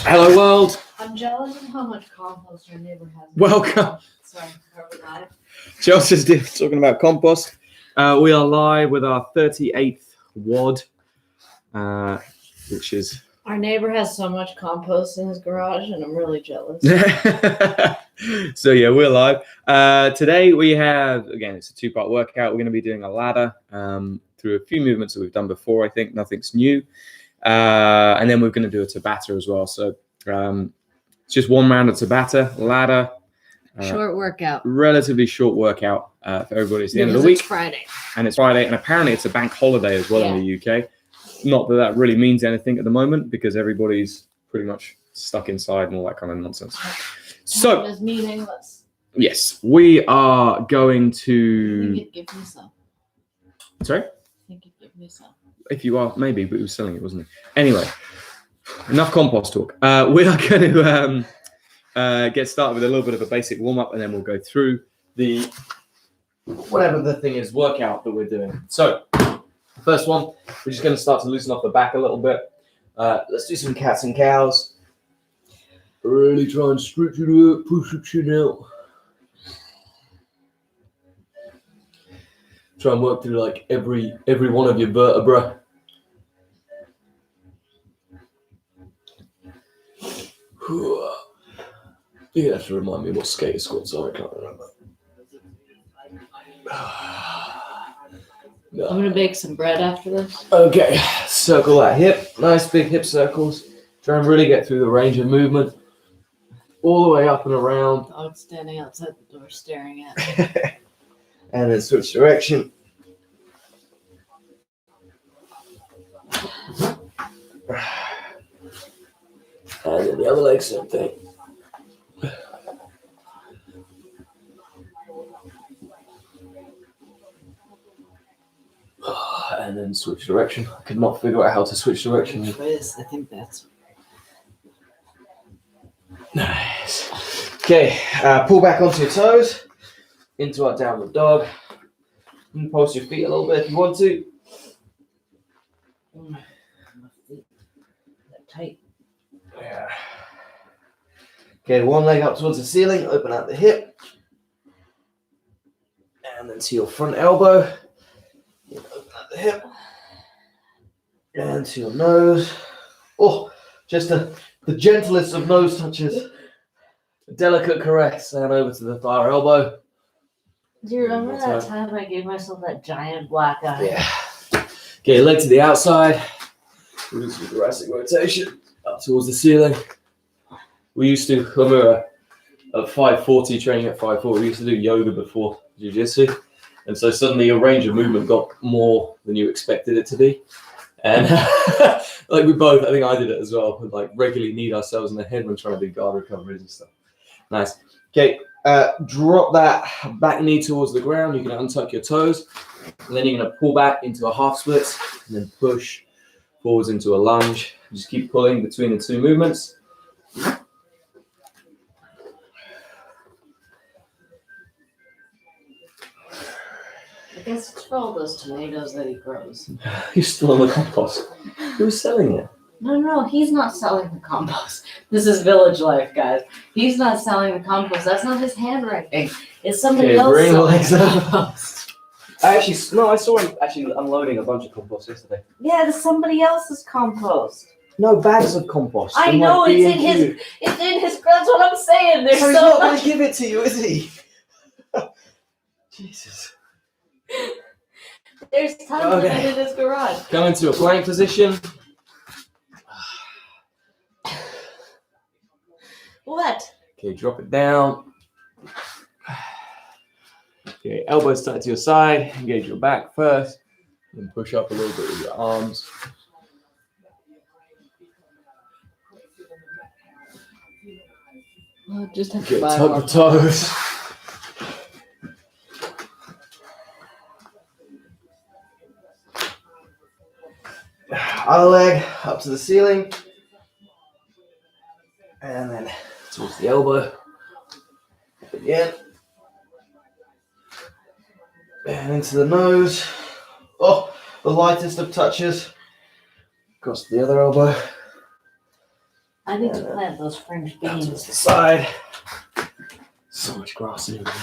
Hello world. I'm jealous of how much compost your neighbor has. Welcome. Sorry, are we live? Chelsea's talking about compost. We are live with our 38th WOD, which is... Our neighbor has so much compost in his garage, and I'm really jealous. So yeah, we're live. Today we have, again, it's a two-part workout. We're going to be doing a ladder through a few movements that we've done before. I think nothing's new. And then we're going to do a Tabata as well. So it's just one round of Tabata, ladder. Short workout. Relatively short workout for everybody. It's the end of the week. It's Friday. And it's Friday. And apparently it's a bank holiday as well in the UK. Not that that really means anything at the moment because everybody's pretty much stuck inside and all that kind of nonsense. So, it's meaningless. Yes, we are going to... You could give me some. Sorry? You could give me some. If you are, maybe, but he was selling it, wasn't he? Anyway, enough compost talk. We are going to get started with a little bit of a basic warm-up, and then we'll go through the, whatever the thing is, workout that we're doing. So, first one, we're just going to start to loosen up the back a little bit. Let's do some cats and cows. Really try and stretch it out, push your chin out. Try and work through like every one of your vertebrae. You have to remind me what skater squats are. I can't remember. I'm going to bake some bread after this. Okay, circle that hip. Nice big hip circles. Try and really get through the range of movement. All the way up and around. Dog's standing outside the door staring at me. And then switch direction. And then the other leg, same thing. And then switch direction. I could not figure out how to switch direction. I think that's... Nice. Okay, pull back onto your toes. Into our downward dog. And pulse your feet a little bit if you want to. My feet are tight. Yeah. Okay, one leg up towards the ceiling. Open out the hip. And then to your front elbow. Open out the hip. And to your nose. Oh, just the gentlest of nose touches. A delicate caress. And over to the thigh or elbow. Do you remember that time I gave myself that giant black eye? Yeah. Okay, leg to the outside. We'll do some thoracic rotation up towards the ceiling. We used to, when we were at 540, training at 540, we used to do yoga before jiu-jitsu. And so suddenly your range of movement got more than you expected it to be. And like we both, I think I did it as well, would like regularly kneed ourselves in the head when trying to do guard recoveries and stuff. Nice. Okay, drop that back knee towards the ground. You can untuck your toes. And then you're going to pull back into a half split and then push forwards into a lunge. Just keep pulling between the two movements. I guess it's for all those tomatoes that he grows. You're still on the compost. Who's selling it? No, he's not selling the compost. This is village life, guys. He's not selling the compost. That's not his handwriting. It's somebody else selling the compost. I saw him actually unloading a bunch of compost yesterday. Yeah, it's somebody else's compost. No, bags of compost. I know, it's in his, that's what I'm saying. There's he's not going to give it to you, is he? Jesus. There's tons of it in his garage. Come into a plank position. What? Okay, drop it down. Okay, elbows tucked to your side. Engage your back first. Then push up a little bit with your arms. Oh, just have Okay, to tuck the toes. Other leg up to the ceiling. And then towards the elbow. Up again. And into the nose. Oh, the lightest of touches. Across the other elbow. I need to plant those French Down towards beans. the side. So much grass in here.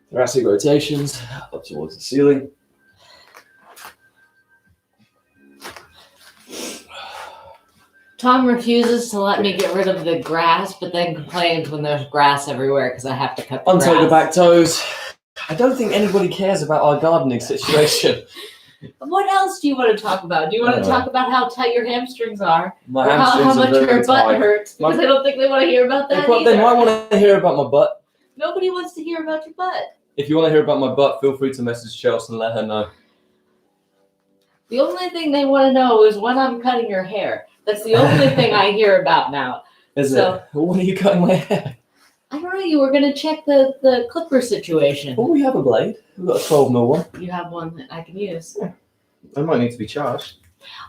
Thoracic rotations up towards the ceiling. Tom refuses to let me get rid of the grass, but then complains when there's grass everywhere because I have to cut the grass. Untuck the back toes. I don't think anybody cares about our gardening situation. What else do you want to talk about? Do you want to talk about how tight your hamstrings are? My Or hamstrings how are much very your butt tight. hurts? Because I don't think they want to hear about that either. They might want to hear about my butt. Nobody wants to hear about your butt. If you want to hear about my butt, feel free to message Chelsea and let her know. The only thing they want to know is when I'm cutting your hair. That's the only thing I hear about now. Is it? When are you cutting my hair? I don't know. You were going to check the clipper situation. Oh, we have a blade. We've got a 12mm one. You have one that I can use. I might need to be charged.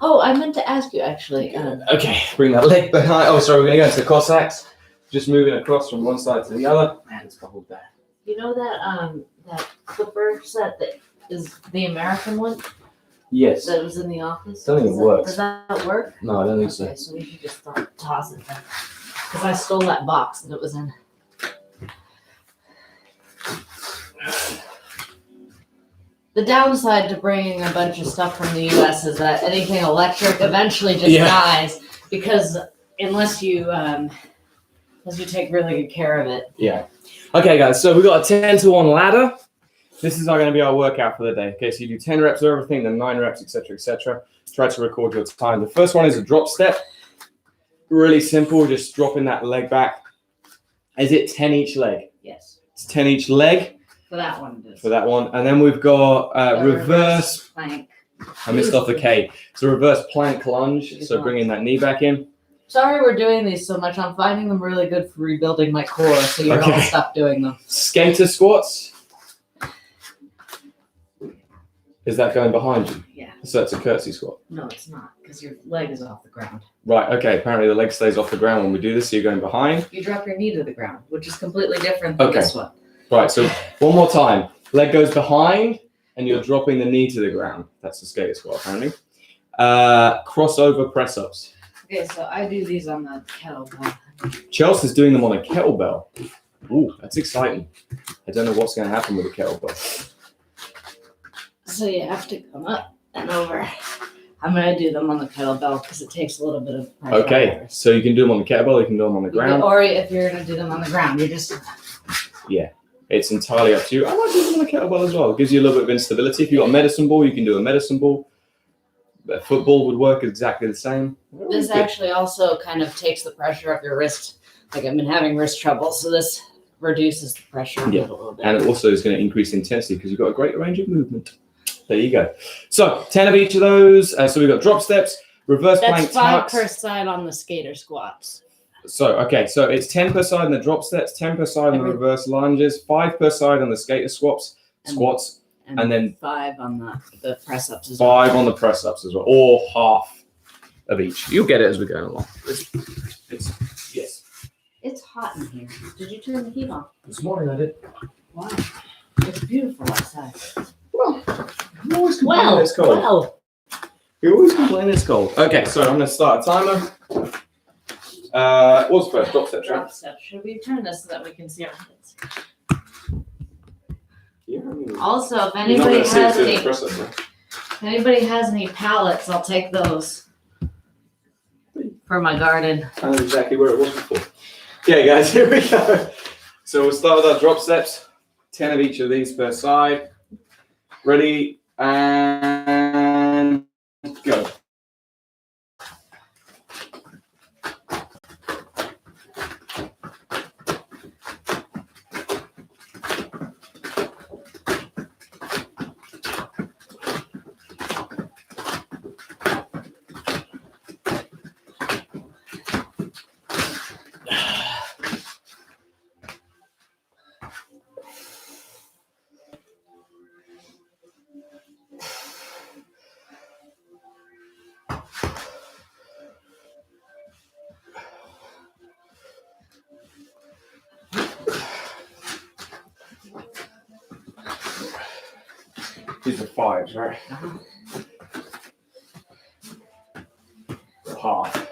Oh, I meant to ask you actually. Okay, bring that leg behind. Oh, sorry, we're going to go into the Cossacks. Just moving across from one side to the other. Man, it's bubbled there. You know that clipper set that is the American one? Yes. That was in the office? I don't think it works. Does that work? No, I don't think Okay, so we should just toss it then. Because I stole that box that it was in. The downside to bringing a bunch of stuff from the U.S. is that anything electric eventually just dies because unless you take really good care of it. Yeah. Okay, guys, so we've got a 10-to-1 ladder. This is going to be our workout for the day. Okay, so you do 10 reps of everything, then 9 reps, etc., etc. Try to record your time. The first one is a drop step. Really simple, just dropping that leg back. Is it 10 each leg? Yes. It's 10 each leg. For that one, it is. For that one. And then we've got reverse plank. I missed off the K. So reverse plank lunge. So bringing that knee back in. Sorry we're doing these so much. I'm finding them really good for rebuilding my core, so you don't stop doing them. Skater squats. Is that going behind you? Yeah. So that's a curtsy squat. No, it's not, because your leg is off the ground. Right, okay. Apparently the leg stays off the ground when we do this, so you're going behind. You drop your knee to the ground, which is completely different than this one. Right, so one more time. Leg goes behind, and you're dropping the knee to the ground. That's the skater squat, apparently. Crossover press-ups. Okay, so I do these on the kettlebell. Chelsea's doing them on a kettlebell. Ooh, that's exciting. I don't know what's going to happen with a kettlebell. So you have to come up and over. I'm going to do them on the kettlebell because it takes a little bit of pressure. Okay, so you can do them on the kettlebell, you can do them on the ground. Or if you're going to do them on the ground, you're just... Yeah, it's entirely up to you. I like doing them on the kettlebell as well. It gives you a little bit of instability. If you've got a medicine ball, you can do a medicine ball. A football would work exactly the same. This actually also kind of takes the pressure off your wrist. Like I've been having wrist trouble, so this reduces the pressure a little bit. And it also is going to increase intensity because you've got a great range of movement. There you go. So 10 of each of those. So we've got drop steps, reverse plank tucks. 5 per side on the skater squats. So, okay, so it's 10 per side on the drop steps, 10 per side on the reverse lunges, 5 per side on the skater squats, and then 5 on the press-ups as well. 5 on the press-ups as well, or half of each. You'll get it as we go along. Yes. It's hot in here. Did you turn the heat off? This morning I did. Wow. It's beautiful outside. Well, you always complain it's cold. You always complain it's cold. Okay, so I'm going to start a timer. What's first? Drop step, right? Drop step. Should we turn this so that we can see our heads? Yeah, I mean, also, if anybody has any pallets, I'll take those for my garden. I know exactly where it was before. Okay, guys, here we go. So we'll start with our drop steps. 10 of each of these per side. Ready, and go. These are 5s, right? Half.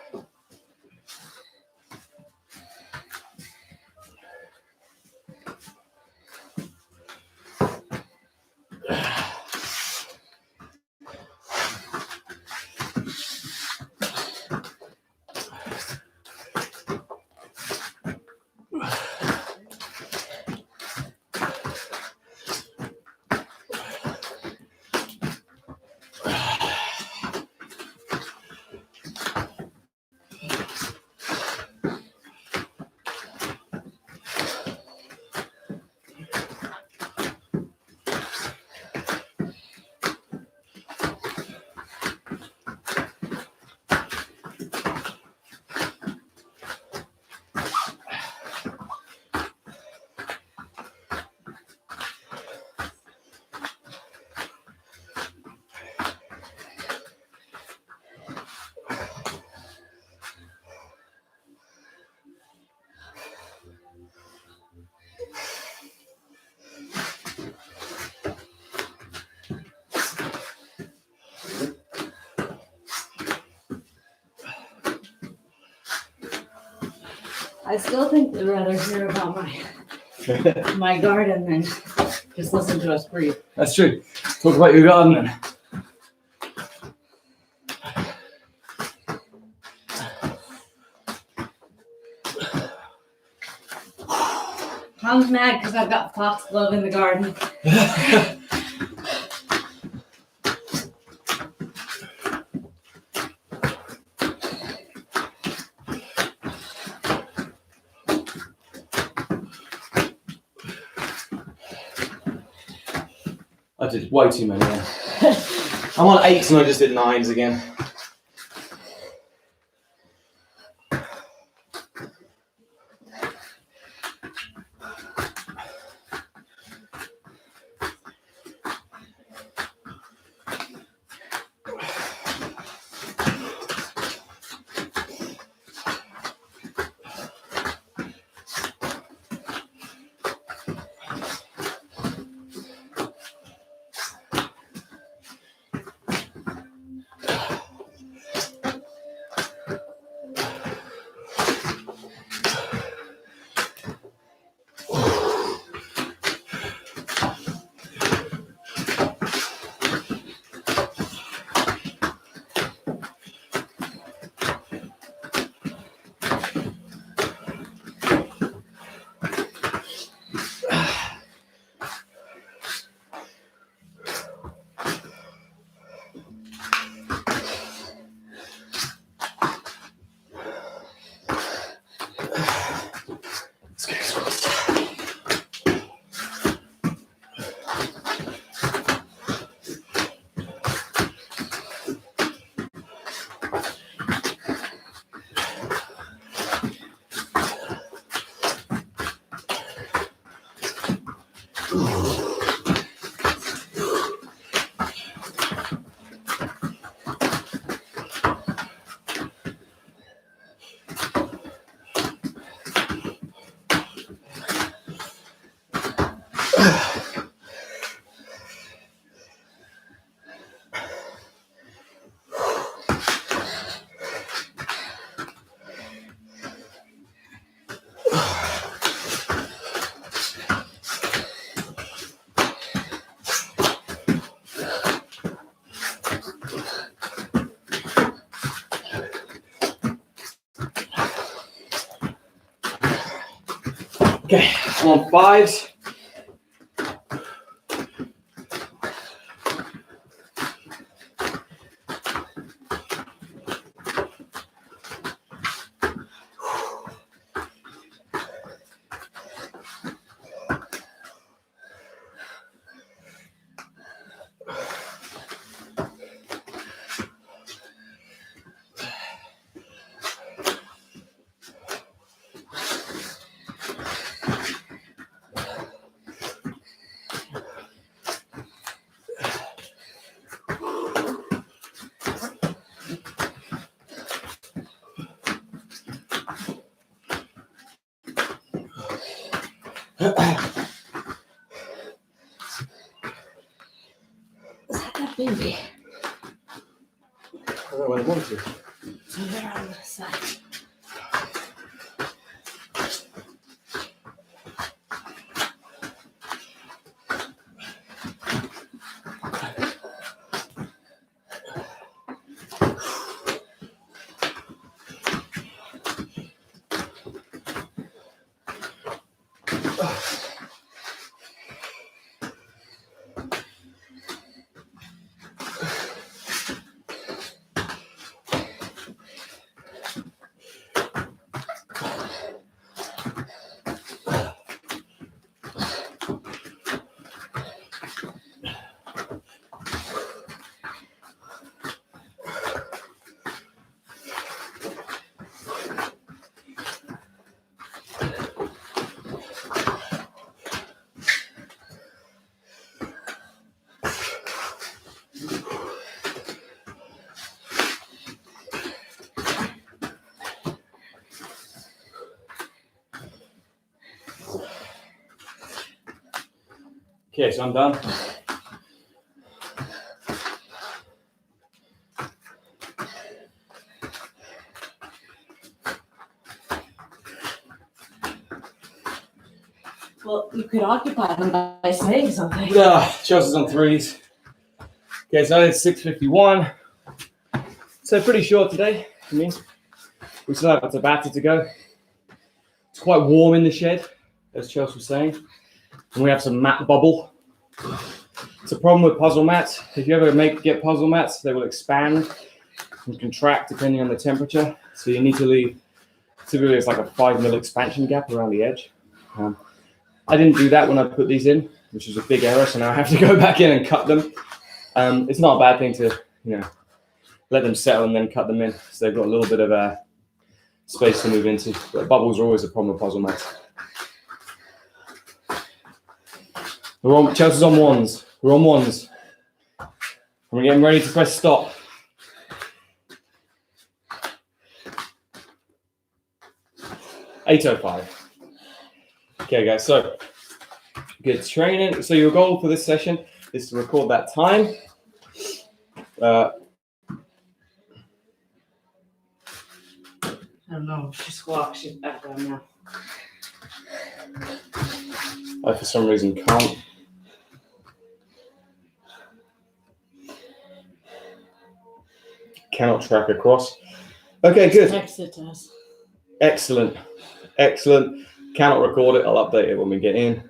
I still think they'd rather hear about my garden than just listen to us breathe. That's true. Talk about your garden then. Tom's mad because I've got foxglove in the garden. I did way too many then. I'm on 8s and I just did 9s again. Okay, I'm on 5s. Is that baby? I don't know where I want to. So they're on the side. Okay, so I'm done. Well, you could occupy them by saying something. Chelsea's on 3s. Okay, so it's 6:51. So pretty short today for me. We still have a Tabata to go. It's quite warm in the shed, as Chelsea was saying. And we have some mat bubble. It's a problem with puzzle mats. If you ever get puzzle mats, they will expand and contract depending on the temperature. So you need to leave, typically it's like a 5 mil expansion gap around the edge. I didn't do that when I put these in, which was a big error. So now I have to go back in and cut them. It's not a bad thing to, let them settle and then cut them in. So they've got a little bit of space to move into. But bubbles are always a problem with puzzle mats. Chelsea's on 1s. We're on 1s. And we're getting ready to press stop. $8:05. Okay, guys, so good training. So your goal for this session is to record that time. I don't know. She squawks. She's back down now. I, for some reason, can't. Cannot track across. Okay, good. Text it to us. Excellent. Cannot record it. I'll update it when we get in.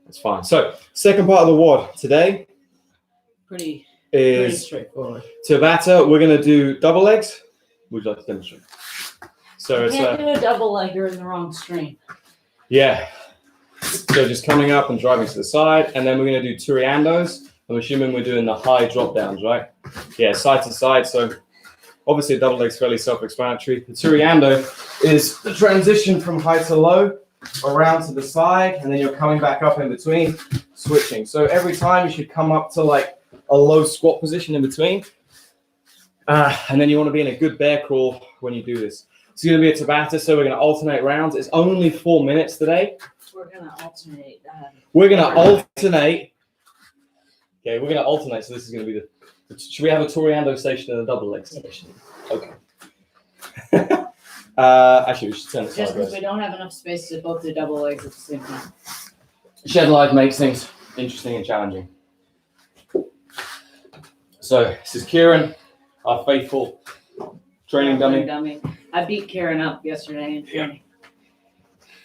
That's fine. So, second part of the WOD today Pretty is straightforward. Tabata. We're going to do double legs. Would you like to demonstrate? So You it's can't do a double leg. You're in the wrong stream. yeah. So just coming up and driving to the side, and then we're going to do Torreandos. I'm assuming we're doing the high drop downs, right? Yeah, side to side. So obviously a double leg's fairly self-explanatory. The Torreando is the transition from high to low, around to the side, and then you're coming back up in between, switching. So every time you should come up to like a low squat position in between. And then you want to be in a good bear crawl when you do this. It's going to be a Tabata, so we're going to alternate rounds. It's only 4 minutes today. We're going to alternate. We're going to alternate. Okay, we're going to alternate, so this is going to be the... Should we have a Torreando station and a double leg station? Okay. Actually, we should turn it Just because sideways. we don't have enough space to both do double legs at the same time. Shed life makes things interesting and challenging. So, this is Kieran, our faithful training dummy. I beat Karen up yesterday in training.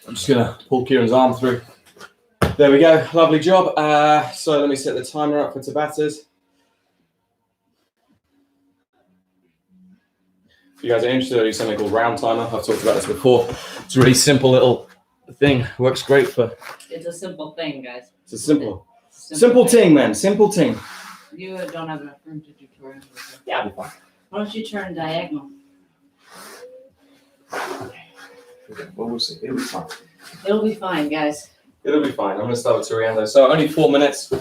I'm just going to pull Kieran's arm through. There we go. Lovely job. So let me set the timer up for Tabatas. If you guys are interested, I do something called round timer. I've talked about this before. It's a really simple little thing. Works great for... It's a simple thing, guys. It's a simple ting, man. Simple ting. You don't have enough room to do Torreando. Yeah, I'll be fine. Why don't you turn diagonal? Well, we'll see. It'll be fine. It'll be fine, guys. It'll be fine. I'm going to start with Torreando. So only 4 minutes.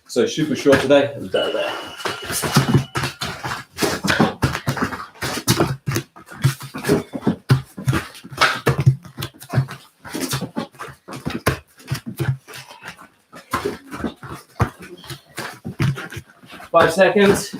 So super short today. And there. 5 seconds.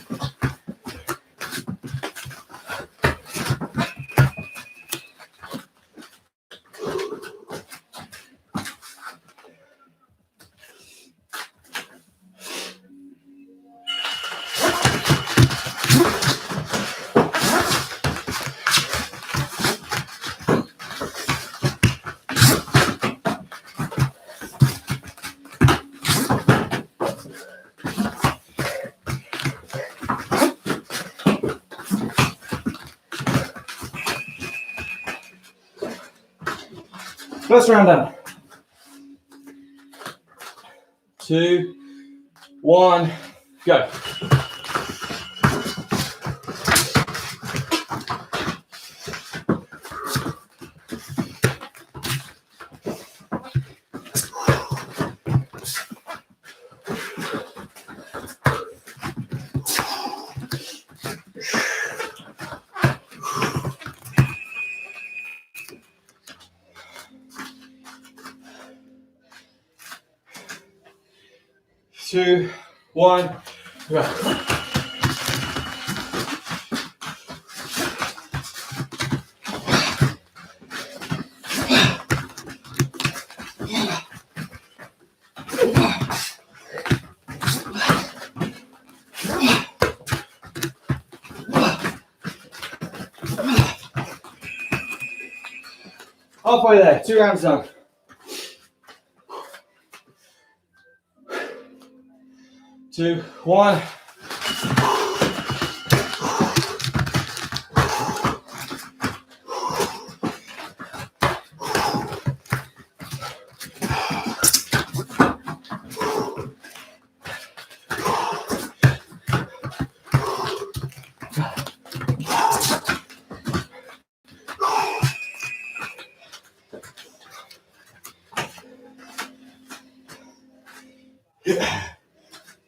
First round done. 2, 1, go. Two, one, go. Halfway there, 2 rounds done. Two, one.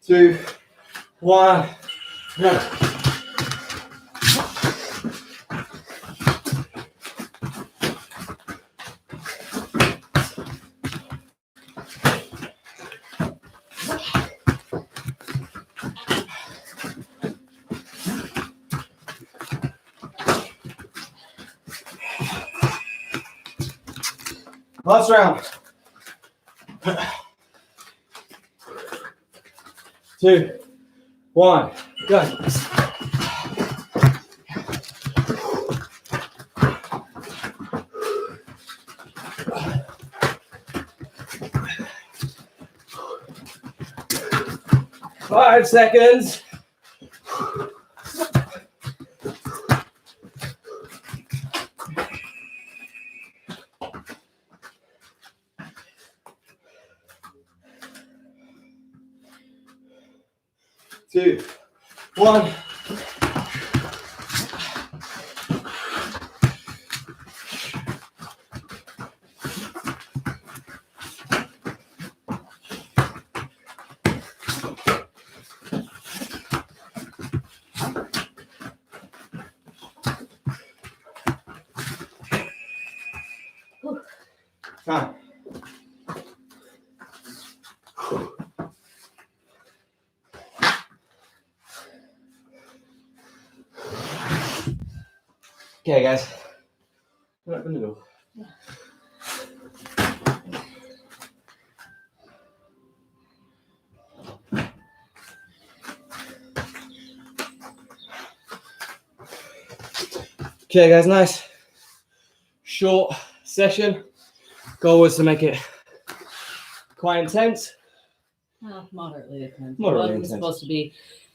Two, one, go. 1 round. 2, 1, go. Five seconds. Two, one. Time. Okay, guys. Put up in the middle. Okay, guys, nice short session. Goal was to make it quite intense. Well, moderately intense. Moderately It intense.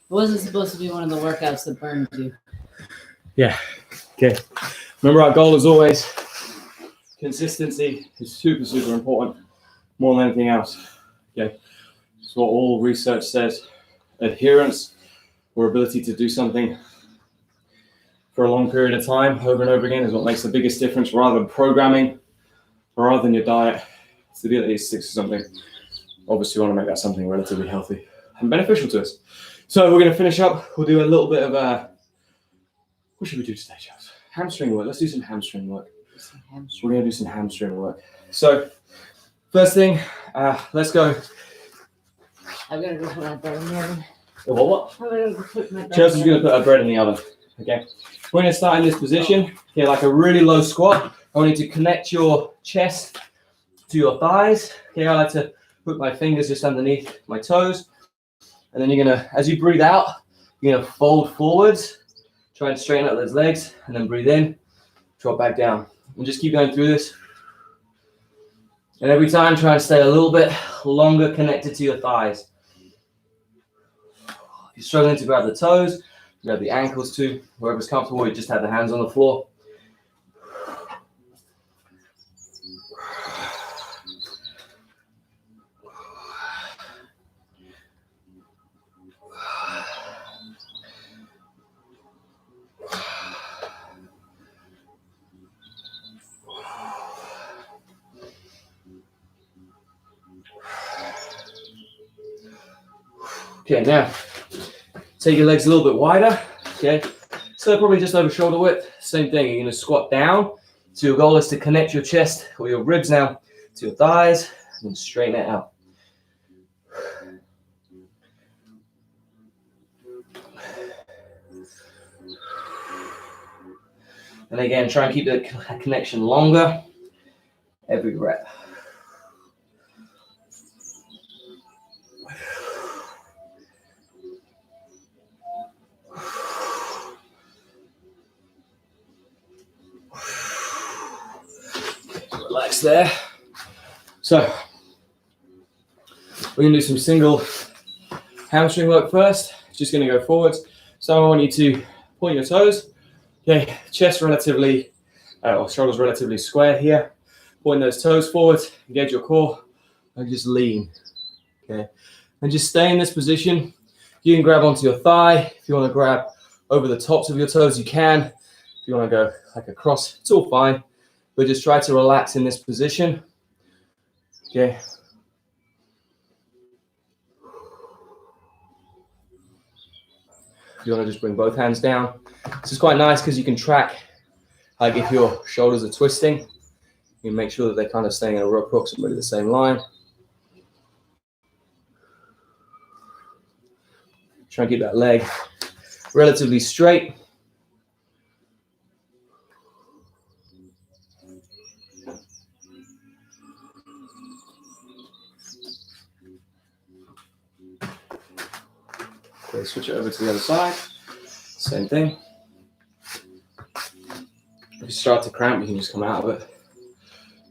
wasn't supposed to be one of the workouts that burned you. Yeah. Okay. Remember, our goal is always consistency is super, super important, more than anything else. Okay. It's what all research says. Adherence or ability to do something for a long period of time, over and over again, is what makes the biggest difference, rather than programming, or rather than your diet. It's the ability to stick to something. Obviously, we want to make that something relatively healthy and beneficial to us. So we're going to finish up. We'll do a little bit of what should we do today, Charles? Hamstring work. Let's do some hamstring work. We're going to do some hamstring work. So first thing, let's go. I'm gonna go put my bread in the oven. What? I'm gonna go put my bread. Chelsea's going to put her bread in the oven. Okay. We're going to start in this position. Okay, like a really low squat. I want you to connect your chest to your thighs. Okay, I like to put my fingers just underneath my toes. And then you're going to, as you breathe out, you're going to fold forwards. Try and straighten out those legs. And then breathe in. Drop back down. And just keep going through this. And every time, try and stay a little bit longer connected to your thighs. If you're struggling to grab the toes, grab the ankles too. Wherever's comfortable, you just have the hands on the floor. Okay, now take your legs a little bit wider. Okay, so probably just over shoulder width. Same thing. You're going to squat down. So your goal is to connect your chest or your ribs now to your thighs and straighten it out. And again, try and keep the connection longer every rep. Relax there. So we're going to do some single hamstring work first. Just going to go forwards. So I want you to point your toes. Okay, chest relatively, or shoulders relatively square here. Point those toes forward, engage your core, and just lean. Okay, and just stay in this position. You can grab onto your thigh. If you want to grab over the tops of your toes, you can. If you want to go like across, it's all fine. But just try to relax in this position. Okay. You want to just bring both hands down. This is quite nice because you can track, like if your shoulders are twisting, you make sure that they're kind of staying in approximately the same line. Try and keep that leg relatively straight. Okay, switch it over to the other side. Same thing. If you start to cramp, you can just come out of it.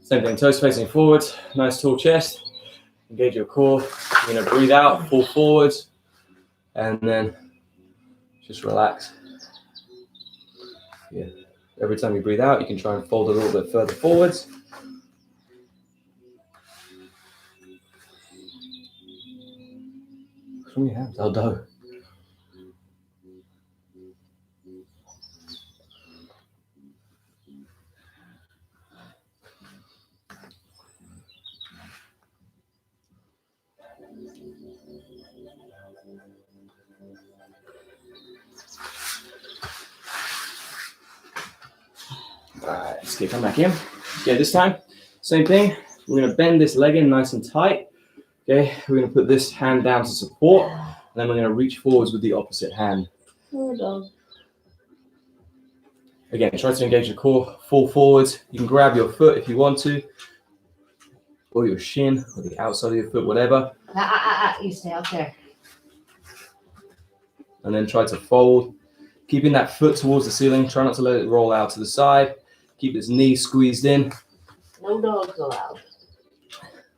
Same thing, toes facing forwards, nice tall chest. Engage your core. You're going to breathe out, fall forwards, and then just relax. Yeah. Every time you breathe out, you can try and fold a little bit further forwards. From your hands, I'll do. Alright, let's come back in. Okay, this time, same thing. We're going to bend this leg in nice and tight. Okay, we're going to put this hand down to support, and then we're going to reach forwards with the opposite hand. Again, try to engage your core, fall forwards. You can grab your foot if you want to, or your shin, or the outside of your foot, whatever. You stay out there. And then try to fold, keeping that foot towards the ceiling. Try not to let it roll out to the side. Keep this knee squeezed in. No dogs allowed.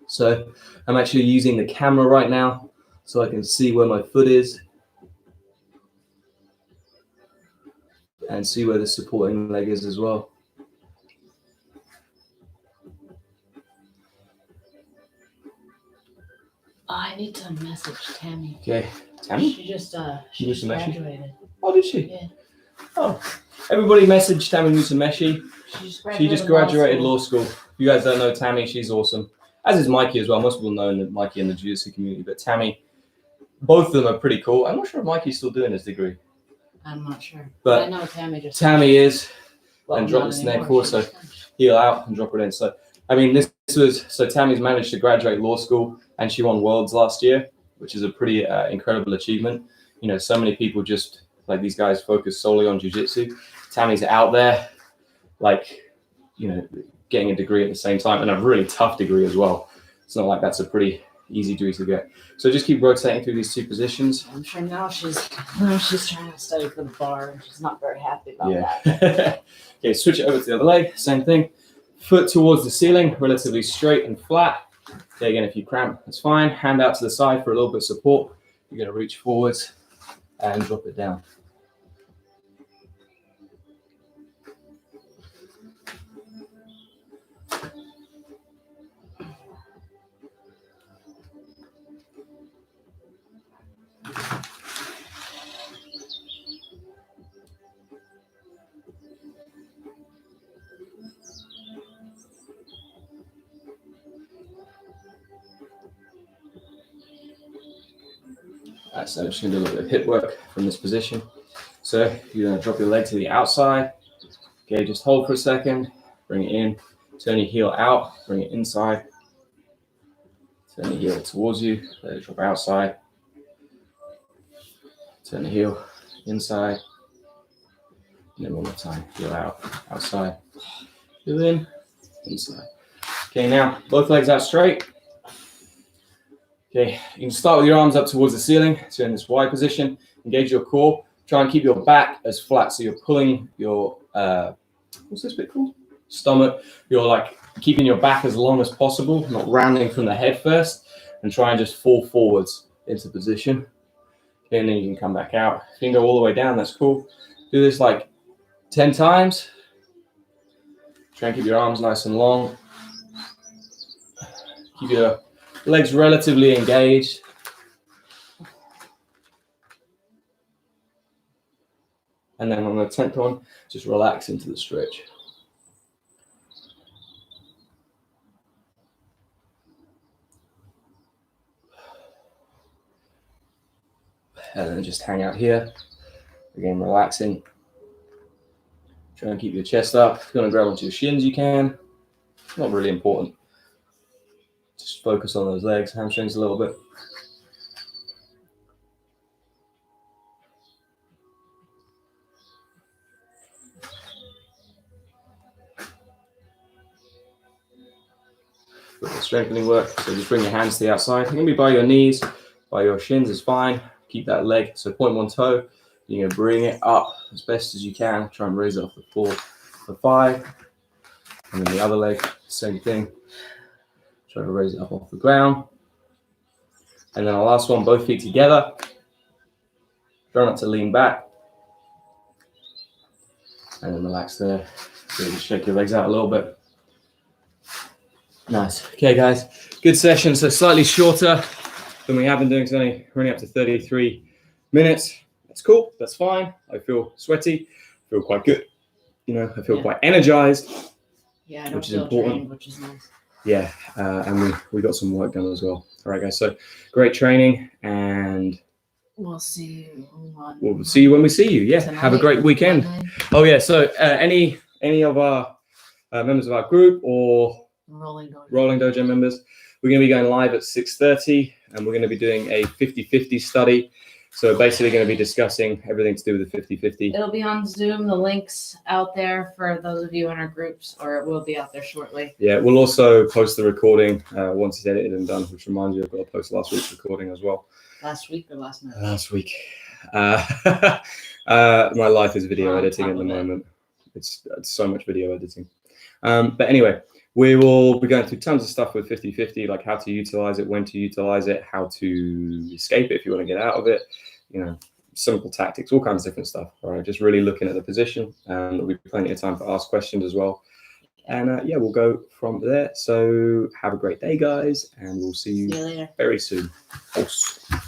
So I'm actually using the camera right now so I can see where my foot is and see where the supporting leg is as well. I need to message Tammy. Okay, Tammy? She just a message? graduated. Oh, did she? Yeah. Oh, everybody messaged Tammy Musameshi. She just graduated law school. If you guys don't know Tammy, she's awesome. As is Mikey as well. Most people know Mikey in the jiu-jitsu community, but Tammy, both of them are pretty cool. I'm not sure if Mikey's still doing his degree. I'm not sure. But I know Tammy is, well, and drop the snake forward, so heel out and drop it in. So, I mean, so Tammy's managed to graduate law school, and she won Worlds last year, which is a pretty incredible achievement. You know, so many people just, like these guys, focus solely on jiu-jitsu. Tammy's out there, like, you know, getting a degree at the same time, and a really tough degree as well. It's not like that's a pretty easy degree to get. So just keep rotating through these two positions. I'm sure now she's trying to study for the bar, and she's not very happy about that. Yeah. Okay, switch it over to the other leg. Same thing. Foot towards the ceiling, relatively straight and flat. Okay, again, if you cramp, that's fine. Hand out to the side for a little bit of support. You're going to reach forwards and drop it down. Alright, so I'm just going to do a little bit of hip work from this position. So you're going to drop your leg to the outside. Okay, just hold for a second. Bring it in. Turn your heel out. Bring it inside. Turn the heel towards you. Let it drop outside. Turn the heel inside. And then one more time. Heel out, outside. Heel in, inside. Okay, now both legs out straight. Okay, you can start with your arms up towards the ceiling. So in this Y position, engage your core. Try and keep your back as flat. So you're pulling your, what's this bit called? stomach. You're like keeping your back as long as possible, not rounding from the head first, and try and just fall forwards into position. Okay, and then you can come back out. If you can go all the way down, that's cool. Do this like 10 times. Try and keep your arms nice and long. Keep your legs relatively engaged. And then on the 10th one, just relax into the stretch. And then just hang out here. Again, relaxing. Try and keep your chest up. If you want to grab onto your shins, you can. Not really important. Just focus on those legs, hamstrings a little bit. Got the strengthening work. So just bring your hands to the outside. It can be by your knees, by your shins is fine. Keep that leg. So point one toe. You're going to bring it up as best as you can. Try and raise it off the floor for 5. And then the other leg, same thing. Try to raise it up off the ground. And then the last one, both feet together. Try not to lean back. And then relax there. So just shake your legs out a little bit. Nice. Okay, guys. Good session. So slightly shorter than we have been doing. It's only running up to 33 minutes. That's cool. That's fine. I feel sweaty. I feel quite good. You know, I feel quite energized. Yeah, I don't which is feel important. drained, which is nice. Yeah, and we got some work done as well. All right, guys. So great training, and we'll see you. We'll see you when we see you. Yeah. Tonight, Have a great weekend. Oh yeah. So any of our members of our group or Rolling Dojo members, we're going to be going live at 6:30, and we're going to be doing a 50-50 study. So basically going to be discussing everything to do with the 50-50. It'll be on Zoom. The link's out there for those of you in our groups, or it will be out there shortly. Yeah, we'll also post the recording once it's edited and done, which reminds you, I've got to post last week's recording as well. Last week or last night? Last week. My life is video editing at the moment. It's so much video editing. But anyway, we will be going through tons of stuff with 50-50, like how to utilize it, when to utilize it, how to escape it if you want to get out of it, you know, simple tactics, all kinds of different stuff. All right, just really looking at the position, and there'll be plenty of time to ask questions as well. And yeah, we'll go from there. So have a great day, guys, and we'll see you later. very soon. Awesome.